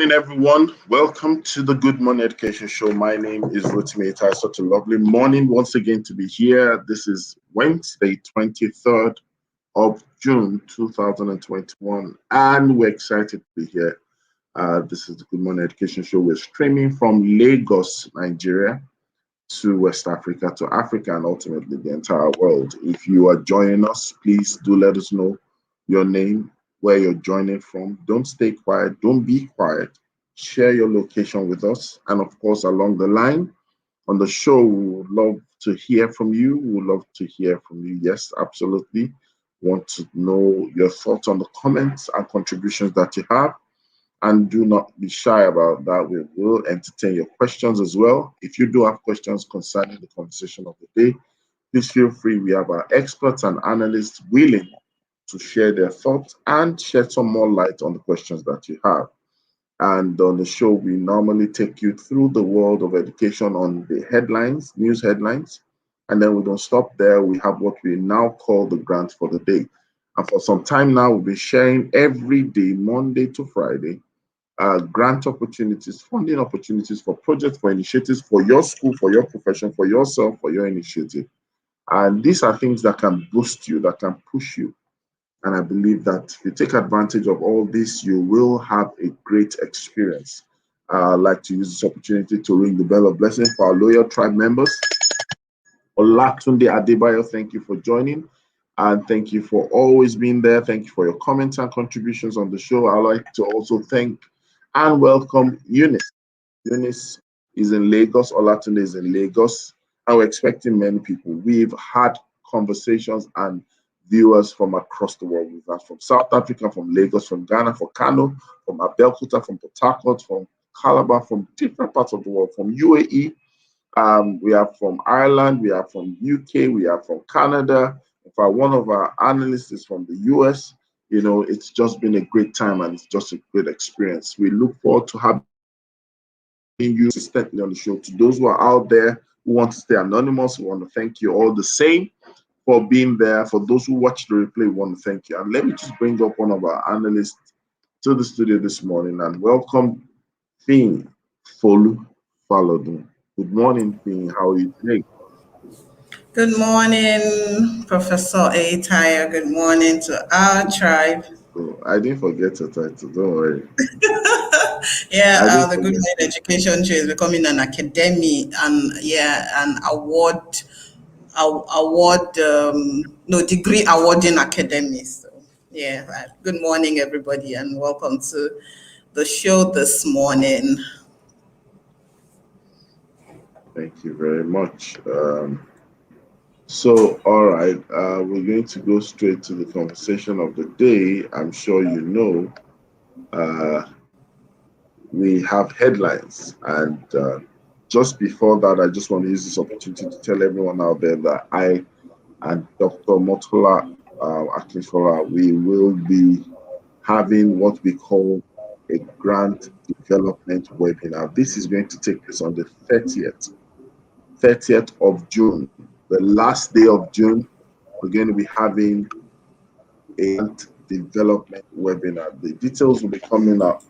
morning, everyone. Welcome to the Good Morning Education Show. My name is Rotimi. It's such a lovely morning once again to be here. This is Wednesday, 23rd of June, 2021, and we're excited to be here. This is the Good Morning Education Show. We're streaming from Lagos, Nigeria, to West Africa, to Africa, and ultimately the entire world. If you are joining us, please do let us know your name, where you're joining from. Don't stay quiet. Don't be quiet. Share your location with us. And of course, along the line on the show, we would love to hear from you. We would love to hear from you. Yes, absolutely. Want to know your thoughts on the comments and contributions that you have. And do not be shy about that. We will entertain your questions as well. If you do have questions concerning the conversation of the day, please feel free. We have our experts and analysts willing to share their thoughts and shed some more light on the questions that you have. And on the show, we normally take you through the world of education on the headlines, news headlines. And then we don't stop there. We have what we now call the grant for the day. And for some time now, we'll be sharing every day, Monday to Friday, grant opportunities, funding opportunities for projects, for initiatives, for your school, for your profession, for yourself, for your initiative. And these are things that can boost you, that can push you. And I believe that if you take advantage of all this, you will have a great experience. I'd like to use this opportunity to ring the bell of blessing for our loyal tribe members. Olatunde Adebayo, thank you for joining. And thank you for always being there. Thank you for your comments and contributions on the show. I'd like to also thank and welcome Eunice. Eunice is in Lagos. Olatunde is in Lagos. And we're expecting many people. We've had conversations and viewers from across the world. We've had from South Africa, from Lagos, from Ghana, from Kano, from Abeokuta, from Port Harcourt, from Calabar, from different parts of the world, from UAE. We are from Ireland, we are from UK, we are from Canada. In fact, one of our analysts is from the US. You know, it's just been a great time and it's just a great experience. We look forward to having you consistently on the show. To those who are out there who want to stay anonymous, we want to thank you all the same for being there. For those who watch the replay, we want to thank you. And let me just bring up one of our analysts to the studio this morning and welcome Fin Folu Falodun. Good morning, Fin. How are you today? Good morning, Professor Aitaya. Good morning to our tribe. Oh, I didn't forget your title. Don't worry. The Good Morning Education Show is becoming an academy and an degree awarding academy. So good morning, everybody, and welcome to the show this morning. Thank you very much. All right, we're going to go straight to the conversation of the day. I'm sure you know we have headlines. And just before that, I just want to use this opportunity to tell everyone out there that I and Dr. Motola Akinfola, we will be having what we call a grant development webinar. This is going to take place on the 30th of June, the last day of June. We're going to be having a grant development webinar. The details will be coming out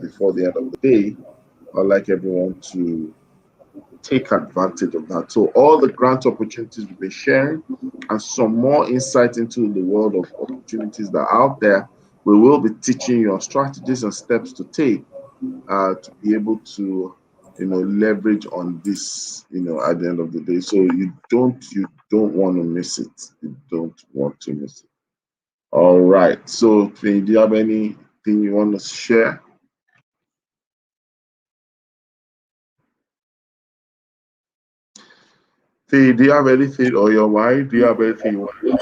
before the end of the day. I'd like everyone to take advantage of that. So all the grant opportunities we'll be sharing and some more insight into the world of opportunities that are out there. We will be teaching you on strategies and steps to take to be able to, leverage on this, at the end of the day. So you don't want to miss it. You don't want to miss it. All right. So do you have anything you want to share? Do you have anything on your mind? Do you have anything you want to share?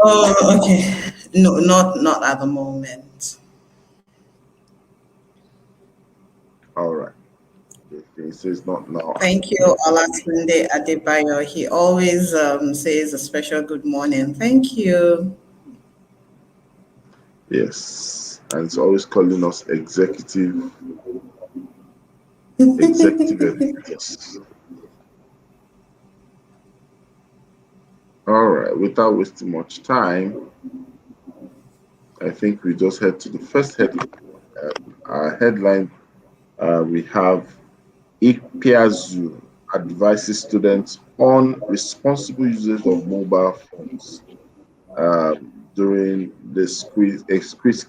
Oh, okay. No, not at the moment. All right. He says not now. Thank you, Olatunde Adebayo. He always says a special good morning. Thank you. Yes, and it's always calling us executive educators. All right, without wasting much time, I think we just head to the first headline. Our headline We have Ikpiazu advises students on responsible usage of mobile phones during this a quiz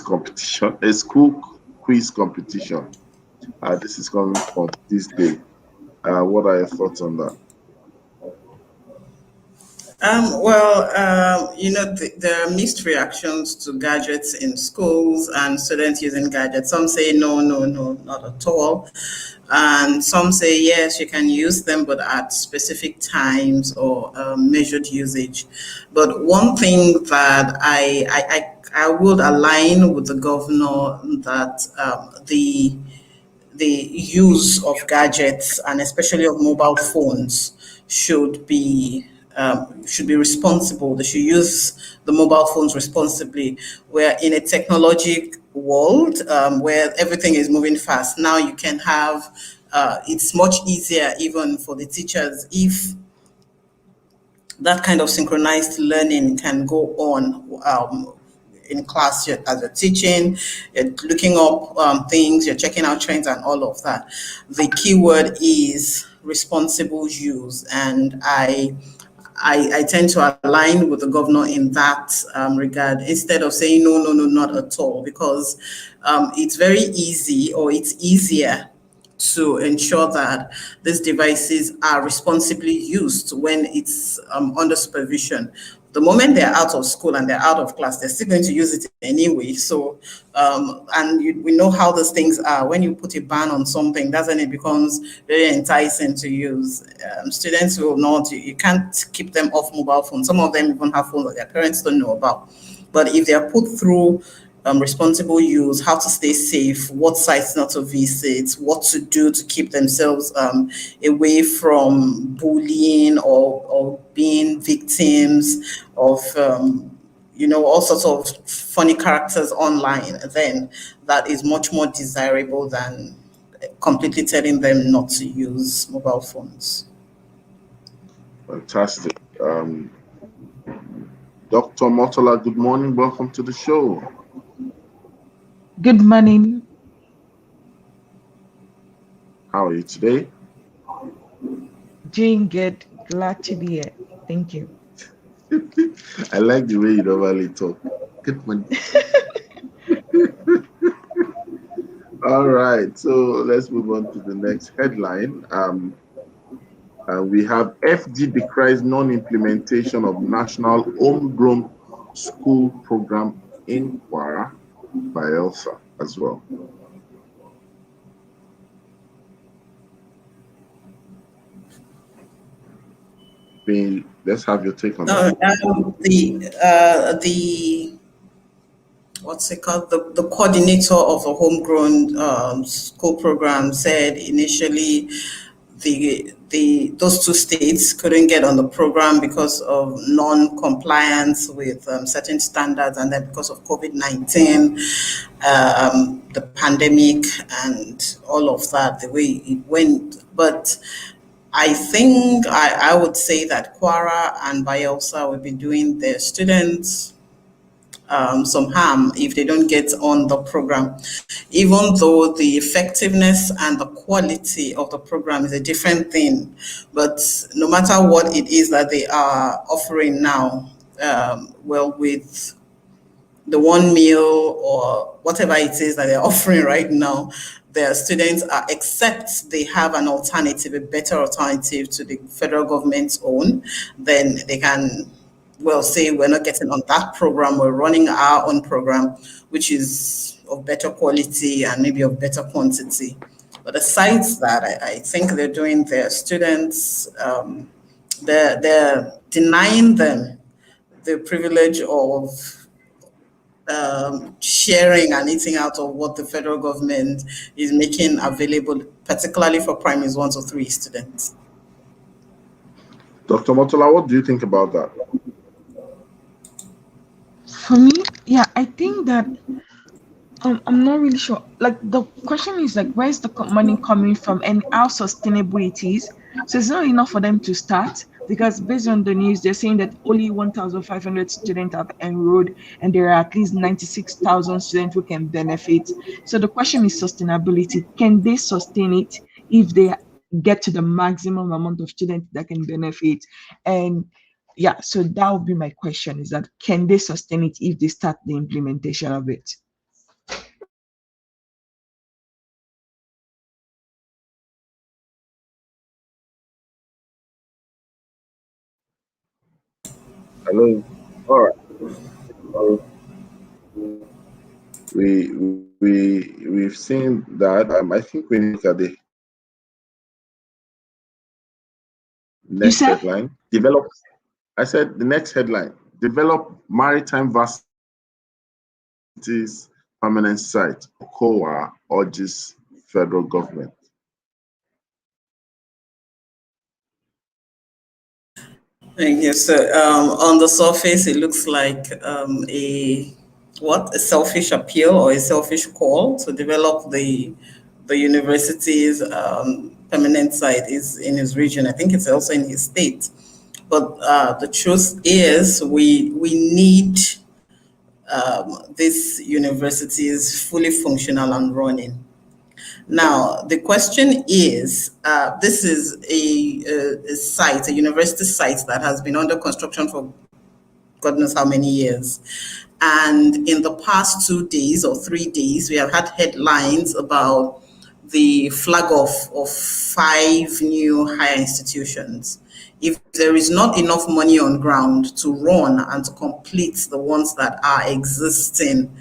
competition, a school quiz competition. This is coming from this day. What are your thoughts on that? There are mixed reactions to gadgets in schools and students using gadgets. Some say no, no, no, not at all. And some say yes, you can use them, but at specific times or measured usage. But one thing that I would align with the governor that the use of gadgets and especially of mobile phones should be responsible. They should use the mobile phones responsibly. We're in a technology world where everything is moving fast. Now you can have it's much easier even for the teachers if that kind of synchronized learning can go on in class as you're teaching, you're looking up things, you're checking out trends and all of that. The key word is responsible use, and I tend to align with the governor in that regard instead of saying no, no, no, not at all, because it's very easy or it's easier to ensure that these devices are responsibly used when it's under supervision. The moment they're out of school and they're out of class, they're still going to use it anyway. So, we know how those things are. When you put a ban on something, that's when it becomes very enticing to use. Students will not, you can't keep them off mobile phones. Some of them even have phones that their parents don't know about. But if they're put through responsible use, how to stay safe, what sites not to visit, what to do to keep themselves away from bullying or being victims of, all sorts of funny characters online, then that is much more desirable than completely telling them not to use mobile phones. Fantastic. Dr. Motola, good morning. Welcome to the show. Good morning. How are you today? Doing good. Glad to be here. Thank you. I like the way you normally talk. Good morning. All right, so let's move on to the next headline. We have FG decries non-implementation of national homegrown school program in Kwara by Elsa as well. Let's have your take on that. The what's it called? The coordinator of the homegrown school program said initially those two states couldn't get on the program because of non-compliance with certain standards, and then because of COVID-19, the pandemic, and all of that, the way it went. But I think I would say that Quara and Bayelsa will be doing their students some harm if they don't get on the program, even though the effectiveness and the quality of the program is a different thing. But no matter what it is that they are offering now, with the one meal or whatever it is that they're offering right now, their students are, except they have an alternative, a better alternative to the federal government's own, then they can say we're not getting on that program, we're running our own program, which is of better quality and maybe of better quantity. But aside that, I think they're doing their students, they're denying them the privilege of sharing and eating out of what the federal government is making available, particularly for primaries 1 to 3 students. Dr. Motola, what do you think about that? For me, yeah, I think that I'm not really sure. Like, the question is like, where's the money coming from and how sustainable it is? So it's not enough for them to start, Because based on the news, they're saying that only 1,500 students have enrolled, and there are at least 96,000 students who can benefit. So the question is sustainability. Can they sustain it if they get to the maximum amount of students that can benefit? And yeah, so that would be my question: is that can they sustain it if they start the implementation of it? Hello. All right. So we've seen that. I think we need to look at the You next said? headline. Develop. I said the next headline. Develop maritime varsities permanent site. COA urges federal government. Thank you. So, on the surface, it looks like a selfish appeal or a selfish call to develop the university's permanent site is in his region. I think it's also in his state. But the truth is, we need these universities fully functional and running. Now, the question is, this is a site, a university site that has been under construction for God knows how many years. And in the past 2 days or 3 days, we have had headlines about the flag off of five new higher institutions. If there is not enough money on ground to run and to complete the ones that are existing,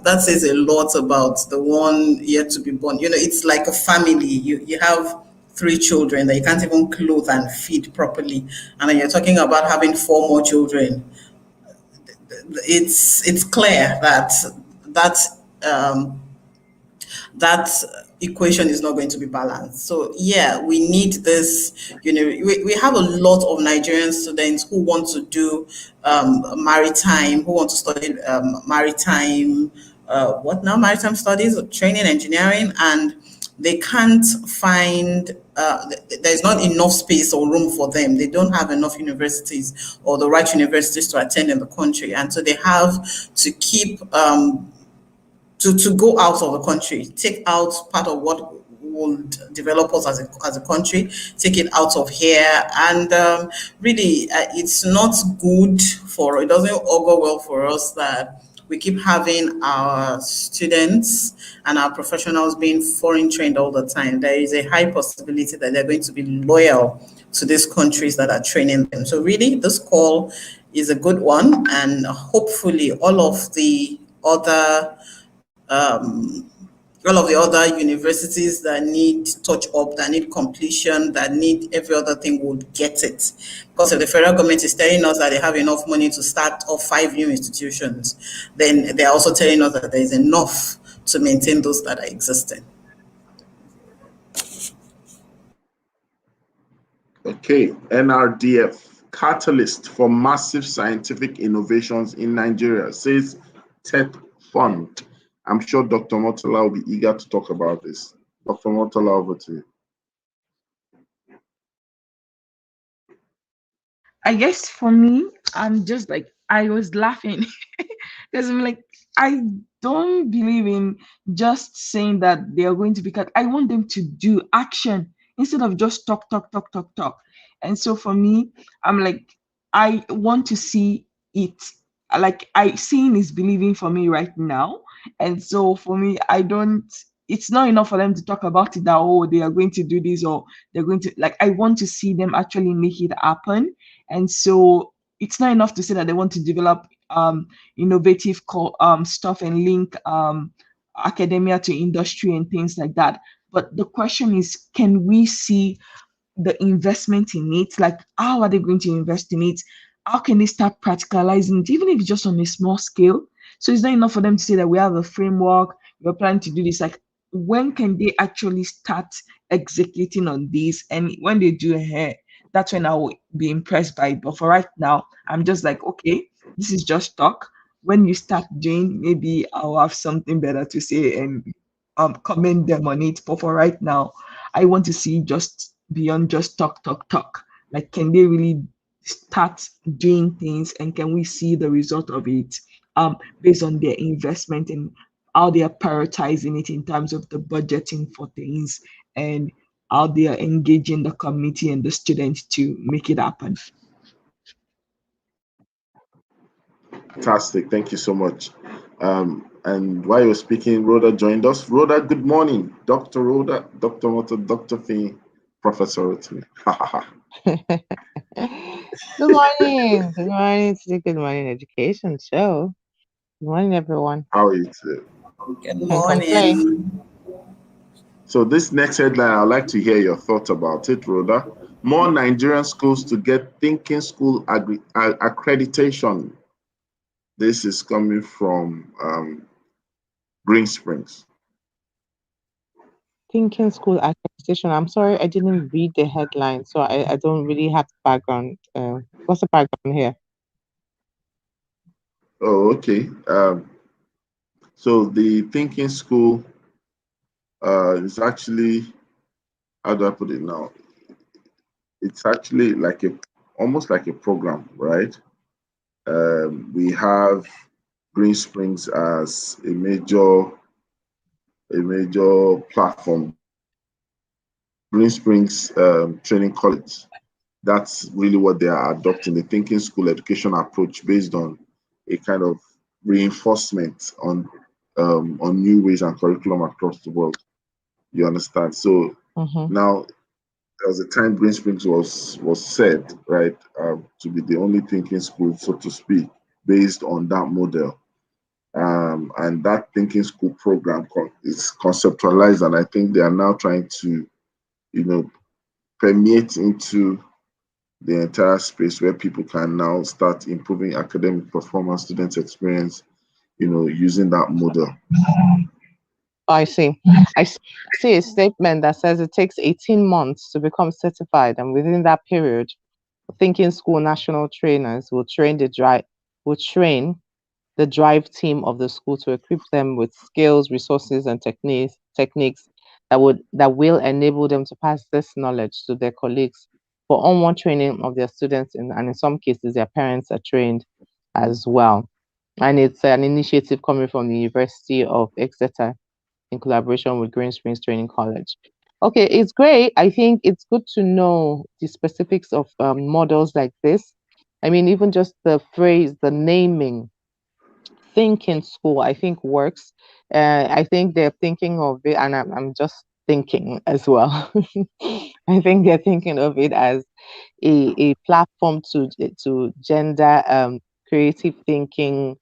that says a lot about the one yet to be born. You know, it's like a family. You have three children that you can't even clothe and feed properly, and then you're talking about having four more children. It's clear that that um, that equation is not going to be balanced. So yeah, we need this. You know, we have a lot of Nigerian students who want to do maritime, who want to study maritime, what now? Maritime studies, training, engineering, and they can't find. There's not enough space or room for them. They don't have enough universities or the right universities to attend in the country, and so they have to keep to go out of the country, take out part of what would develop us as a country, take it out of here. And really, it's not good for, it doesn't augur well for us that we keep having our students and our professionals being foreign trained all the time. There is a high possibility that they're going to be loyal to these countries that are training them. So really, this call is a good one, and hopefully um, all of the other universities that need touch up, that need completion, that need every other thing would get it. Because if the federal government is telling us that they have enough money to start off five new institutions, then they're also telling us that there is enough to maintain those that are existing. Okay, NRDF catalyst for massive scientific innovations in Nigeria, says Tech Fund. I'm sure Dr. Motola will be eager to talk about this. Dr. Motola, over to you. I guess for me, I'm just like I was laughing because I'm like I don't believe in just saying that they are going to be cut. I want them to do action instead of just talk, talk, talk, talk, talk. And so for me, I'm like I want to see it. Like I seeing is believing for me right now. And so for me, I don't. It's not enough for them to talk about it that oh they are going to do this or they're going to like I want to see them actually make it happen. And so it's not enough to say that they want to develop innovative stuff and link academia to industry and things like that. But the question is, can we see the investment in it? Like, how are they going to invest in it? How can they start practicalizing it, even if it's just on a small scale? So it's not enough for them to say that we have a framework, we're planning to do this. Like, when can they actually start executing on this? And when they do, that's when I will be impressed by it. But for right now, I'm just like, okay, this is just talk. When you start doing, maybe I'll have something better to say and commend them on it. But for right now, I want to see just beyond just talk, talk, talk. Like, can they really start doing things, and can we see the result of it based on their investment and how they are prioritizing it in terms of the budgeting for things, and how they are engaging the community and the students to make it happen. Fantastic. Thank you so much. And while you're speaking, Rhoda joined us. Rhoda, good morning. Dr. Rhoda, Dr. Moto, Dr. Fee, Professor Rotimi. Ha ha ha. Good morning. Good morning to the Good Morning Education Show. Good morning, everyone. How are you today? Good Can't complain. morning. So this next headline, I'd like to hear your thoughts about it, Rhoda. More Nigerian schools to get thinking school accreditation. This is coming from Green Springs. Thinking School Accreditation. I'm sorry, I didn't read the headline, so I don't really have the background. What's the background here? Oh, okay. So the thinking school is actually, how do I put it now? It's actually like almost like a program, right? We have Green Springs as a major platform. Green Springs Training College. That's really what they are adopting, the thinking school education approach based on a kind of reinforcement on new ways and curriculum across the world. You understand? So Mm-hmm. now there was a time Green Springs was said, right, to be the only thinking school, so to speak, based on that model. And that thinking school program is conceptualized, and I think they are now trying to, permeate into the entire space where people can now start improving academic performance, student experience, using that model. I see. See a statement that says it takes 18 months to become certified, and within that period, Thinking School national trainers will train the drive team of the school to equip them with skills, resources, and techniques that will enable them to pass this knowledge to their colleagues for onward training of their students, and in some cases, their parents are trained as well. And it's an initiative coming from the University of Exeter in collaboration with Green Springs Training College. Okay, it's great. I think it's good to know the specifics of models like this. I mean, even just the phrase, the naming, thinking school, I think works. I think they're thinking of it, and I'm just thinking as well. I think they're thinking of it as a platform to gender creative thinking,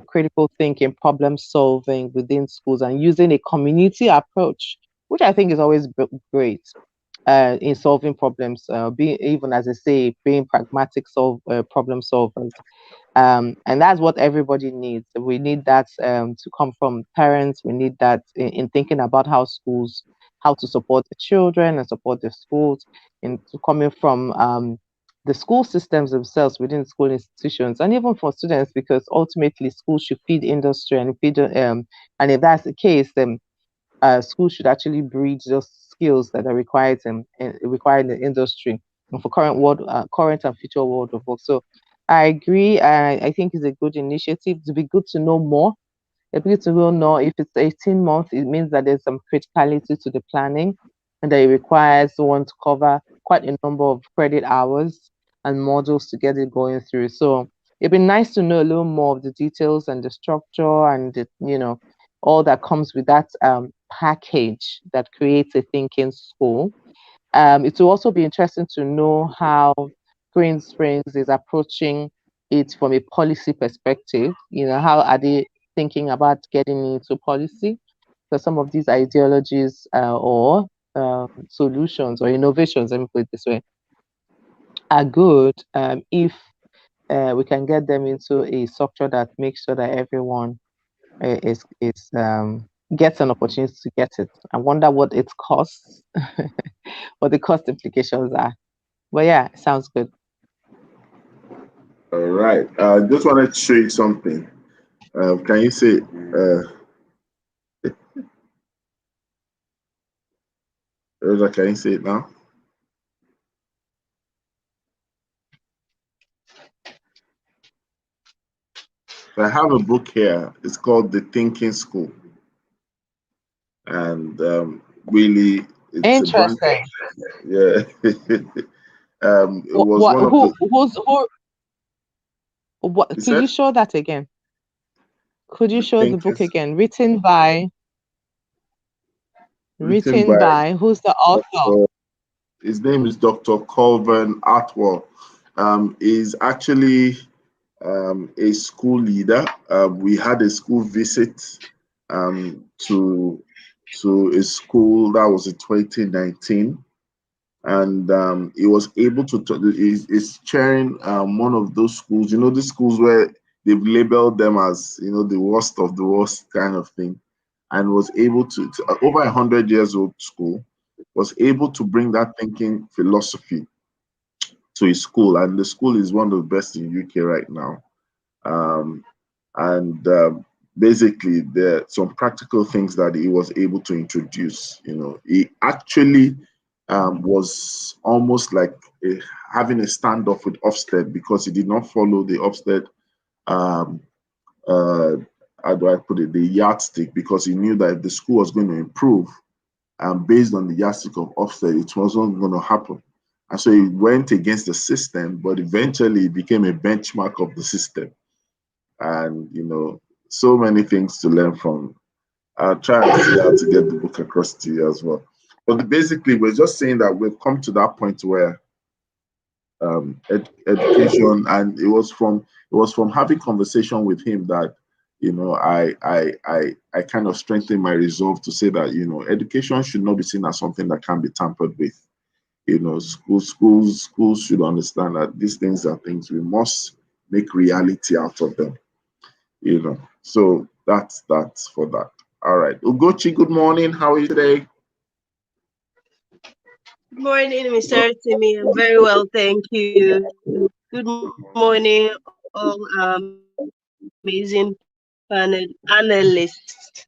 critical thinking, problem solving within schools, and using a community approach, which I think is always great in solving problems. Being, even as I say, being pragmatic problem solvers, and that's what everybody needs. We need that to come from parents. We need that in thinking about how to support the children and support the schools, coming from the school systems themselves within school institutions, and even for students, because ultimately schools should feed industry and feed. And if that's the case, then schools should actually breed those skills that are required in the industry and for current and future world of work. So I agree. I think it's a good initiative. To be good to know more. It'd be good to know if it's 18 months, it means that there's some criticality to the planning and that it requires one to cover quite a number of credit hours and modules to get it going through. So it'd be nice to know a little more of the details and the structure and all that comes with that package that creates a thinking school. It will also be interesting to know how Green Springs is approaching it from a policy perspective. How are they thinking about getting into policy? Because some of these ideologies or solutions or innovations, let me put it this way, are good if we can get them into a structure that makes sure that everyone is gets an opportunity to get it. I wonder what it costs, what the cost implications are. But yeah, sounds good. All right. I just wanted to show you something. Can you see? Rosa, can you see it now? I have a book here. It's called The Thinking School, and really, it's a brand. Interesting. Yeah, it What, was what one of who the. who's who what He could said, you show that again? Could you The show the Thinking, book again? Written written by by who's the author? Dr. His name is Dr. Colvin Atwell. Is actually a school leader. We had a school visit to a school that was in 2019, and he was able to. He's chairing one of those schools. You know, the schools where they've labeled them as the worst of the worst kind of thing, and was able to over 100 years old school was able to bring that thinking philosophy to his school, and the school is one of the best in UK right now. Um, and basically, there are some practical things that he was able to introduce. He actually was almost like having a standoff with Ofsted because he did not follow the Ofsted. Um, uh, how do I put it? The yardstick, because he knew that if the school was going to improve, based on the yardstick of Ofsted, it wasn't going to happen. And so he went against the system, but eventually it became a benchmark of the system. And so many things to learn from. I'll try and see how to get the book across to you as well. But basically, we're just saying that we've come to that point where education, and it was from having conversation with him that I kind of strengthened my resolve to say that education should not be seen as something that can be tampered with. Schools should understand that these things are things we must make reality out of them. So that's for that. All right, Ugochi, good morning. How are you today? Good morning, Mr. Timmy. I'm very well, thank you. Good morning, all amazing panelists.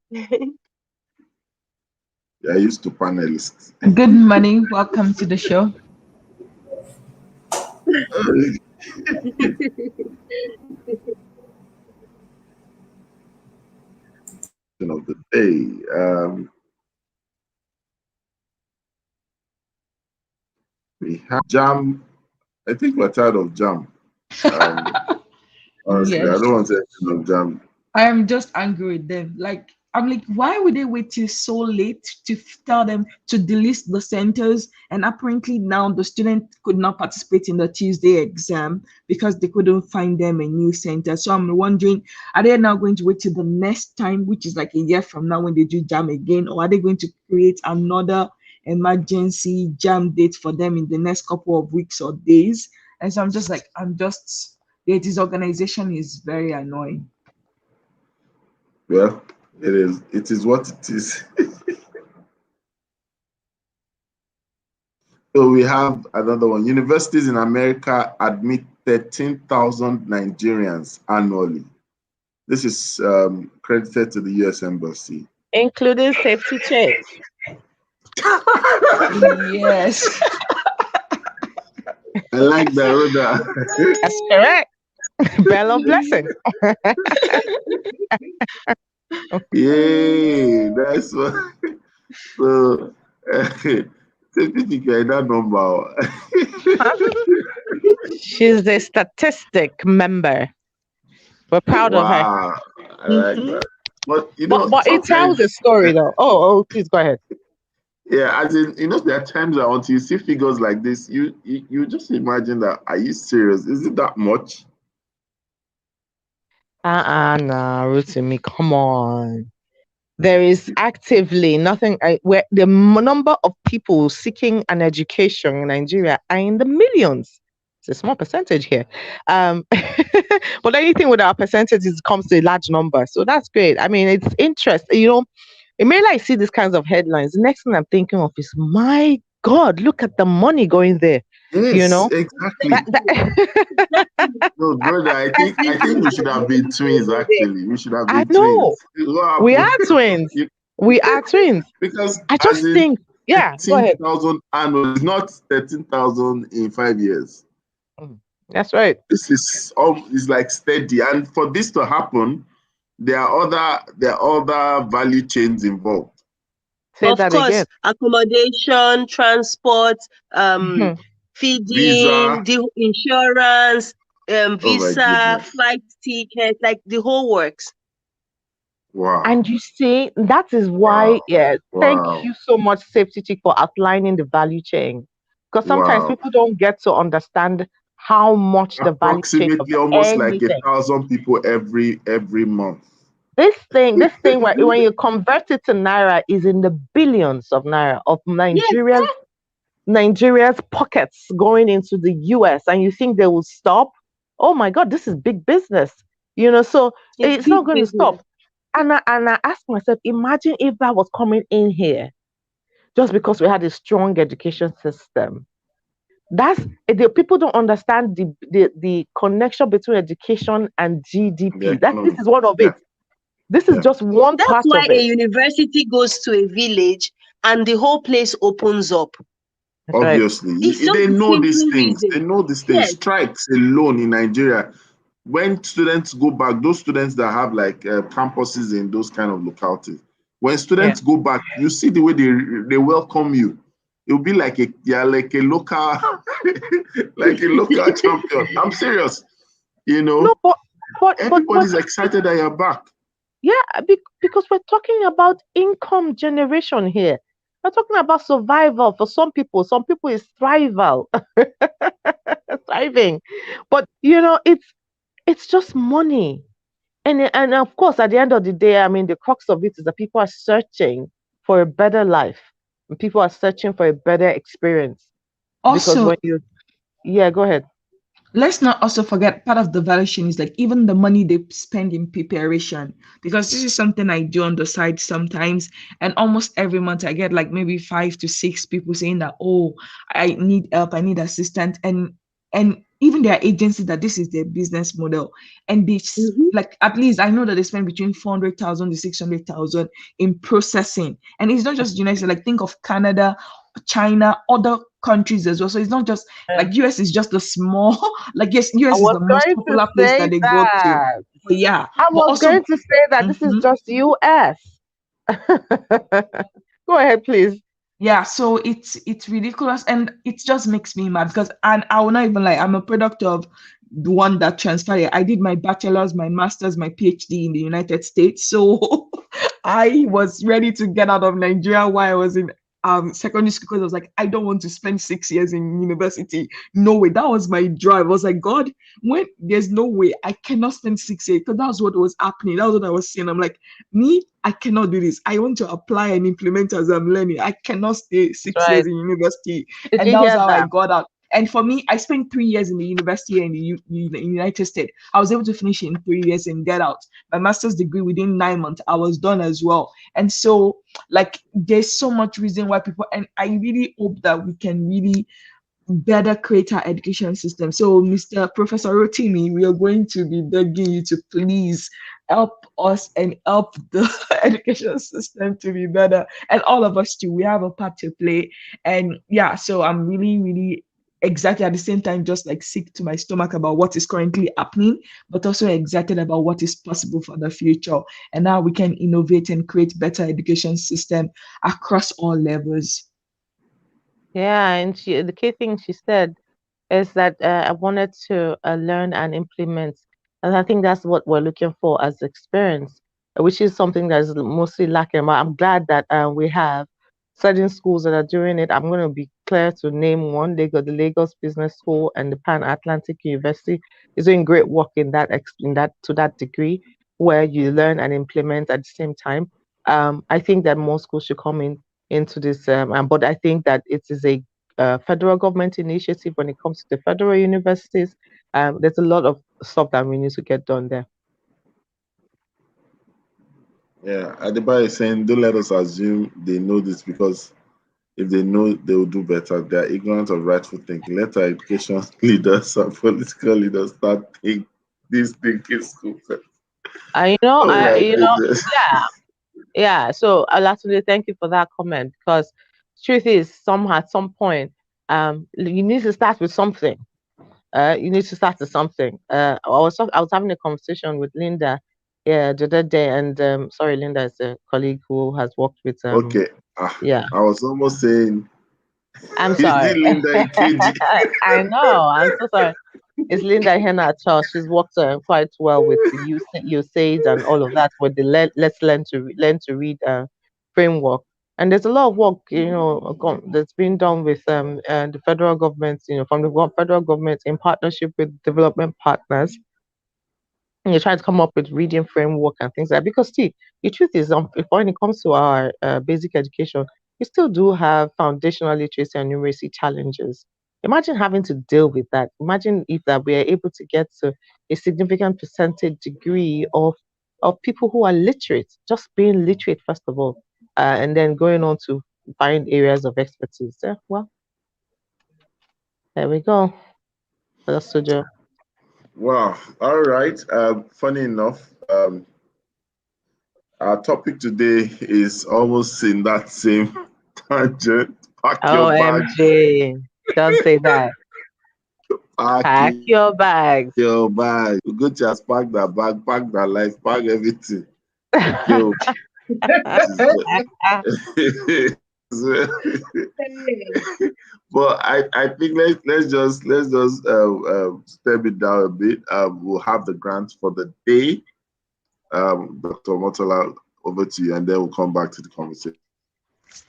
Yeah, I used to panelists. Good morning. Welcome to the show. Of the day. We have jam. I think we're tired of jam. Um, Honestly, I Yes. don't want to say of jam. I am just angry with them. Like, I'm like, why would they wait till so late to tell them to delist the centers? And apparently now the student could not participate in the Tuesday exam because they couldn't find them a new center. So I'm wondering, are they now going to wait till the next time, which is like a year from now when they do jam again, or are they going to create another emergency jam date for them in the next couple of weeks or days? And so the disorganization is very annoying. Well, it is. It is what it is. So we have another one. Universities in America admit 13,000 Nigerians annually. This is credited to the U.S. Embassy. Including safety checks. Yes. I like that, Rhoda. That's correct. Bell of blessing. Yay, that's what. So, safety that number. She's a statistic member. We're proud of her. Wow, I like Mhm. that. But But it tells sometimes, a story though. Oh, please go ahead. yeah, as in, there are times that once you see figures like this, you just imagine that. Are you serious? Is it that much? Nah, Rotimi, come on. There is actively nothing. Where the number of people seeking an education in Nigeria are in the millions. It's a small percentage here, but anything with our percentages comes to a large number. So that's great. I mean, it's interesting. Immediately I see these kinds of headlines, the next thing I'm thinking of is, my God, look at the money going there. You Yes, know, exactly. that No, brother, I think we should have been twins. Actually, we should have I been know twins. What we are happened? twins. You- We are twins. because I as just in think, yeah, go ahead. 13,000 annual, not 13,000 in 5 years. Mm. That's right. This is like steady, and for this to happen, there are other value chains involved. Say Of that again. course, accommodation, transport, um, Mhm. Visa. feeding, the insurance, Oh my visa, goodness. flight ticket, like the whole works. Wow. And you see, that is why, Wow. yeah, thank Wow. you so much, Safety Chick, for outlining the value chain. Because sometimes Wow. people don't get to understand how much the value chain of Approximately almost like a anything. thousand people every month. This thing, when you convert it to naira, is in the billions of naira of Yes, Nigeria's pockets going into the US, and you think they will stop? Oh my God, this is big business. So it's it's not big going to business. stop. And I ask myself, imagine if that was coming in here just because we had a strong education system. The people don't understand the connection between education and The GDP. This economy. is one of Yeah. it. This is Yeah. just one That's part why of a it. university goes to a village and the whole place opens up. That's right. Obviously, It's just they the know these simple things. They reason. know these things. Yes. Strikes alone in Nigeria, when students go back, those students that have like campuses in those kind of localities, when Yeah. students go back, you see the way they welcome you. It'll be like you're like a local like a local champion. I'm serious. You No, know, but we're everybody's excited that you're back. Yeah, because we're talking about income generation here. We're talking about survival for some people. Some people is thrival, thriving. But it's just money. And of course, at the end of the day, I mean, the crux of it is that people are searching for a better life. And people are searching for a better experience. Because Also, when you, yeah, go ahead. let's not also forget part of the valuation is like even the money they spend in preparation, because this is something I do on the side sometimes, and almost every month I get like maybe 5 to 6 people saying that, oh, I need help, I need assistance, and even their agency that this is their business model, and Hmm. like at least I know that they spend between 400,000 to 600,000 in processing, and it's not just the United States. Like think of Canada, China, other countries as well. So it's not just like US is just a small, like yes, I US is was the most going to popular place that say they go to. that. But yeah, I but was also going to say that this is mhm. just US. Go ahead, please. Yeah, so it's ridiculous and it just makes me mad because, and I will not even lie, I'm a product of the one that transferred. I did my bachelor's, my master's, my PhD in the United States. So I was ready to get out of Nigeria while I was in secondary school because I was like, I don't want to spend 6 years in university. No way. That was my drive. I was like, God, when there's no way I cannot spend 6 years, because that was what was happening. That was what I was seeing. I'm like, me, I cannot do this. I want to apply and implement as I'm learning. I cannot stay That's 6 years right. in university. Did And you that was hear how I that? got out. And for me, I spent 3 years in the university in the United States. I was able to finish in 3 years and get out. My master's degree within 9 months, I was done as well. And so, like, there's so much reason why people, and I really hope that we can really better create our education system. So, Mr. Professor Rotimi, we are going to be begging you to please help us and help the education system to be better. And all of us too, we have a part to play. And yeah, so I'm really, really exactly at the same time just like sick to my stomach about what is currently happening, but also excited about what is possible for the future. And now we can innovate and create better education system across all levels. Yeah, and the key thing she said is that I wanted to learn and implement. And I think that's what we're looking for as experience, which is something that's mostly lacking. But I'm glad that we have certain schools that are doing it. I'm going to be clear to name one. They got the Lagos Business School and the Pan Atlantic University is doing great work in that to that degree where you learn and implement at the same time. I think that more schools should come into this, but I think that it is a federal government initiative when it comes to the federal universities. There's a lot of stuff that we need to get done there. Yeah, Adebayo is saying, don't let us assume they know this because if they know, they will do better. They are ignorant of rightful thinking. Let our education leaders and political leaders start this thinking school. Oh my goodness. Yeah. So, Alatule, thank you for that comment because truth is, some at some point, you need to start with something. You need to start with something. I was having a conversation with Linda, yeah, the other day, and sorry, Linda is a colleague who has worked with Okay. yeah. I was almost saying, I'm is sorry. it Linda Ikeji? I know. I'm so sorry. It's Linda Henna Charles. She's worked quite well with the USAID and all of that with the Let's Learn to Read framework. And there's a lot of work, that's been done with the federal government, from the federal government in partnership with development partners. And you try to come up with reading framework and things like that. Because see, the truth is, when it comes to our basic education, we still do have foundational literacy and numeracy challenges. Imagine having to deal with that. Imagine if that we are able to get to a significant percentage degree of people who are literate, just being literate first of all, and then going on to find areas of expertise. Yeah, well, there we go. That's Sujo. Wow. All right. Funny enough, our topic today is almost in that same tangent. Pack your bag. OMG. Don't say that. Pack Pack your bags. your bag. You go just pack that bag, pack that life, pack everything. Yo, this is but I think let's just step it down a bit. We'll have the grants for the day. Dr. Motola, over to you, and then we'll come back to the conversation.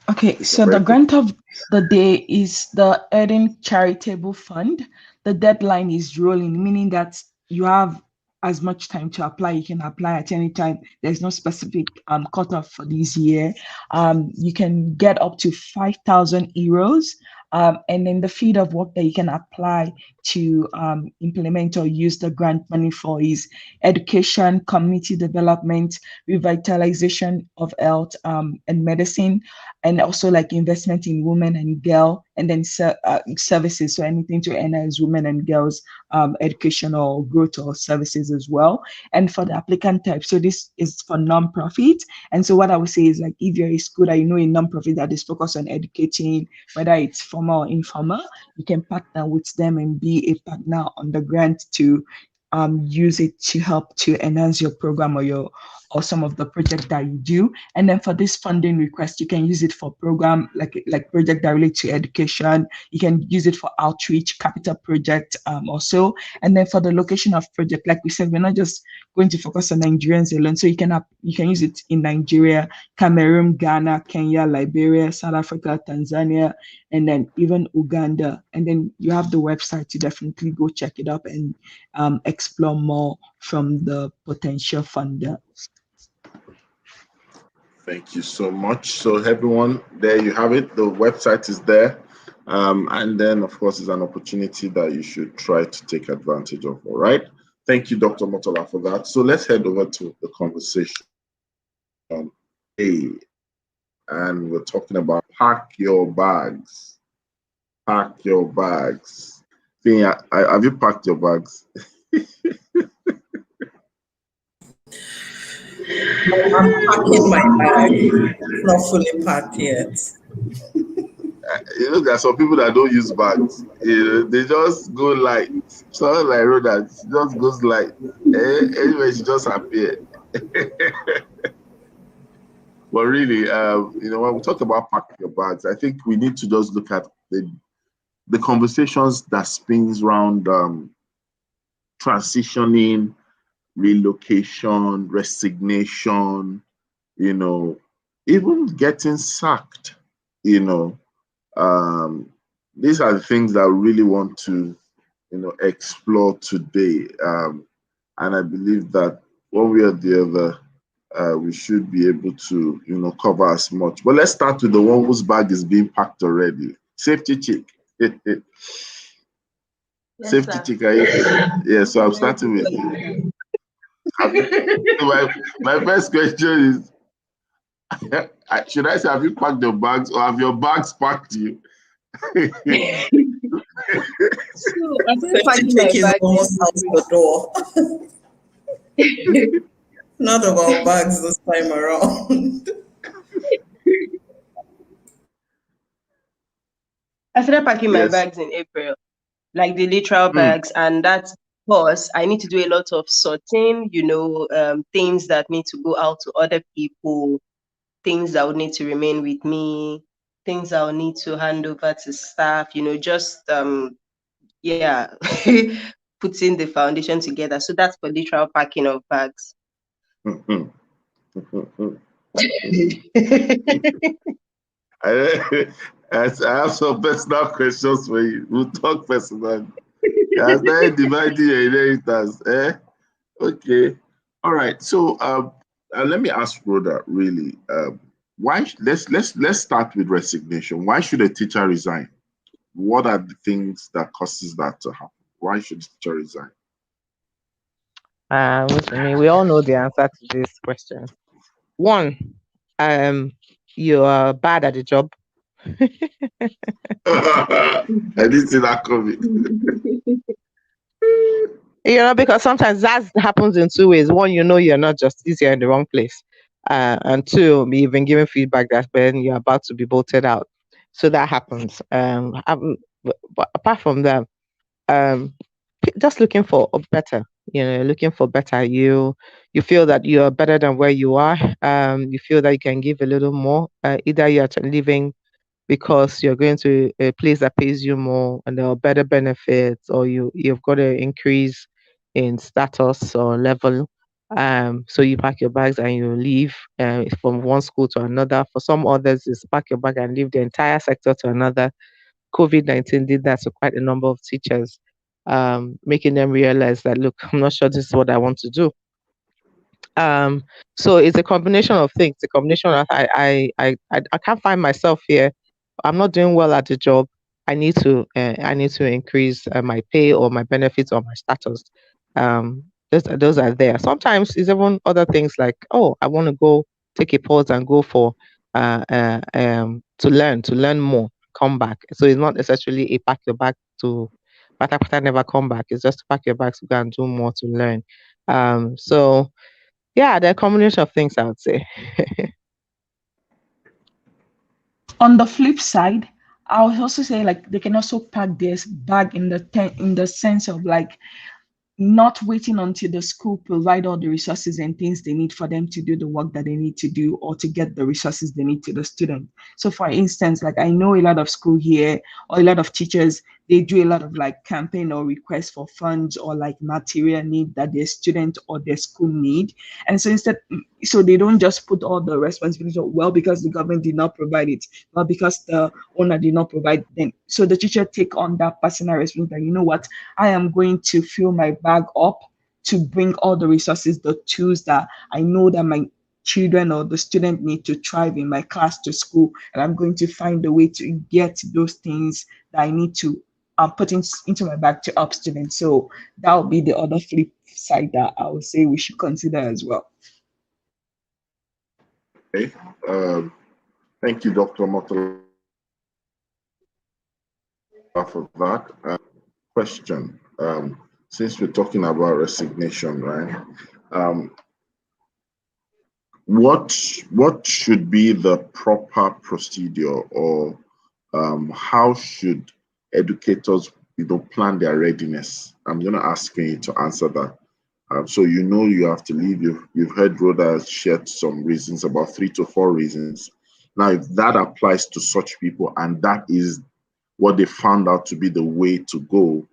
Okay, so the grant of the day is the Eden Charitable Fund. The deadline is rolling, meaning that you have as much time to apply. You can apply at any time. There's no specific cutoff for this year. You can get up to 5,000 euros. And then the field of work that you can apply to implement or use the grant money for is education, community development, revitalization of health and medicine, and also like investment in women and girl, and then services, so anything to enhance women and girls education or growth or services as well. And for the applicant type, so this is for non-profit. And so what I would say is, like, if you're a school that you know a non-profit that is focused on educating, whether it's formal or informal, you can partner with them and be a partner on the grant to use it to help to enhance your program or some of the project that you do. And then for this funding request, you can use it for program like project that relate to education. You can use it for outreach, capital project also. And then for the location of project, like we said, we're not just going to focus on Nigerians alone. So you can use it in Nigeria, Cameroon, Ghana, Kenya, Liberia, South Africa, Tanzania, and then even Uganda. And then you have the website to definitely go check it up and explore more from the potential funder. Thank you so much. So everyone, there you have it. The website is there. And then, of course, it's an opportunity that you should try to take advantage of. All right. Thank you, Dr. Motola, for that. So let's head over to the conversation. And we're talking about pack your bags. Pack your bags. Finya, have you packed your bags? I'm packing my bag. It's not fully packed yet. You know, there are some people that don't use bags. They just go light. Someone like Rhoda just goes light. Anyway, she just appeared. But really, when we talk about packing your bags, I think we need to just look at the conversations that spins around transitioning, relocation, resignation, even getting sacked, these are the things that I really want to, explore today. And I believe that one way or the other, we should be able to, cover as much. But let's start with the one whose bag is being packed already. Safety chick. Yes, Safety sir. chick, are you there? Yeah, so I'm starting with you. My first question is, should I say, have you packed your bags or have your bags packed you? So I'm Safety packing check my is bag. almost out the door. Not about bags this time around. I started packing my Yes. bags in April. like the literal Mm, bags, and that's because I need to do a lot of sorting, things that need to go out to other people, things that would need to remain with me, things I will need to hand over to staff, just yeah, putting the foundation together. So that's for literal packing of bags. mhm, mhm, I, I have some personal questions for you. We'll talk personal. I started dividing your inheritance. Eh? Okay. All right. So let me ask Rhoda really. Why let's start with resignation. Why should a teacher resign? What are the things that causes that to happen? Why should a teacher resign? Which I mean, we all know the answer to this question. One, um, you are bad at the job. I didn't see that coming. Because sometimes that happens in two ways. One, you're not justice, you're in the wrong place. And two, you've been given feedback that when you're about to be bolted out. So that happens. But apart from that, um, just looking for a better, looking for better. You feel that you're better than where you are. You feel that you can give a little more. Either you're living because you're going to a place that pays you more and there are better benefits, or you've got an increase in status or level. So you pack your bags and you leave from one school to another. For some others, it's pack your bag and leave the entire sector to another. COVID-19 did that to quite a number of teachers, making them realize that, look, I'm not sure this is what I want to do. um so it's a combination of things, a combination of I can't find myself here. I'm not doing well at the job. I need to increase my pay or my benefits or my status. Those are there. Sometimes it's even other things like, oh, I want to go take a pause and go for to learn more, come back. So it's not necessarily a pack your bag to pata pata never come back. It's just to pack your bags to go and do more to learn. So yeah, there are a combination of things, I would say. On the flip side, I would also say like they can also pack this bag in the sense of like not waiting until the school provide all the resources and things they need for them to do the work that they need to do or to get the resources they need to the student. So for instance, like I know a lot of school here or a lot of teachers, they do a lot of like campaign or request for funds or like material need that their student or their school need. And so instead, so they don't just put all the responsibility, well, because the government did not provide it, but because the owner did not provide them. So the teacher take on that personal responsibility, you know what, I am going to fill my bag up to bring all the resources, the tools that I know that my children or the student need to thrive in my class to school. And I'm going to find a way to get those things that I need to put into my bag to help students. So that would be the other flip side that I would say we should consider as well. Okay. Thank you, Dr. Motola, for that. Question. Since we're talking about resignation, right? Um, what should be the proper procedure, or how should educators, plan their readiness? I'm going to ask you to answer that. So you have to leave. You've heard Rhoda shared some reasons, about 3 to 4 reasons. Now, if that applies to such people and that is what they found out to be the way to go,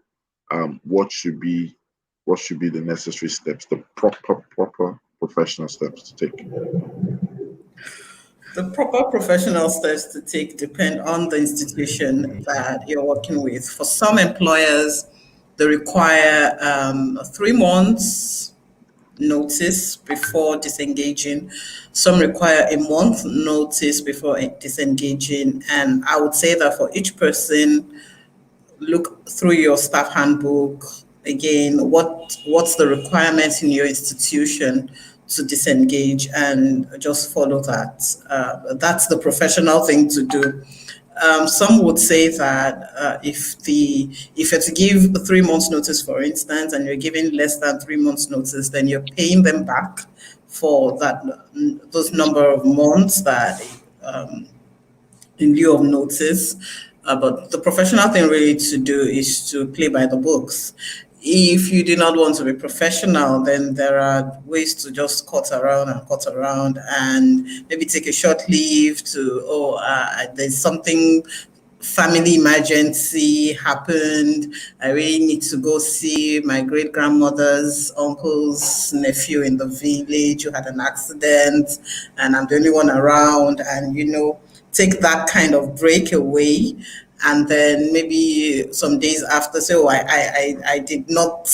what should be the necessary steps, the proper professional steps to take? The proper professional steps to take depend on the institution that you're working with. For some employers, they require 3 months notice before disengaging. Some require a month notice before disengaging. And I would say that for each person, look through your staff handbook again. What's the requirements in your institution to disengage, and just follow that. That's the professional thing to do. Some would say that if you're to give 3 months notice, for instance, and you're giving less than 3 months notice, then you're paying them back for those number of months that in lieu of notice. But the professional thing really to do is to play by the books. If you do not want to be professional, then there are ways to just cut around and maybe take a short leave to, there's something, family emergency happened. I really need to go see my great grandmother's uncle's nephew in the village who had an accident, and I'm the only one around. And take that kind of break away, and then maybe some days after say, oh, I did not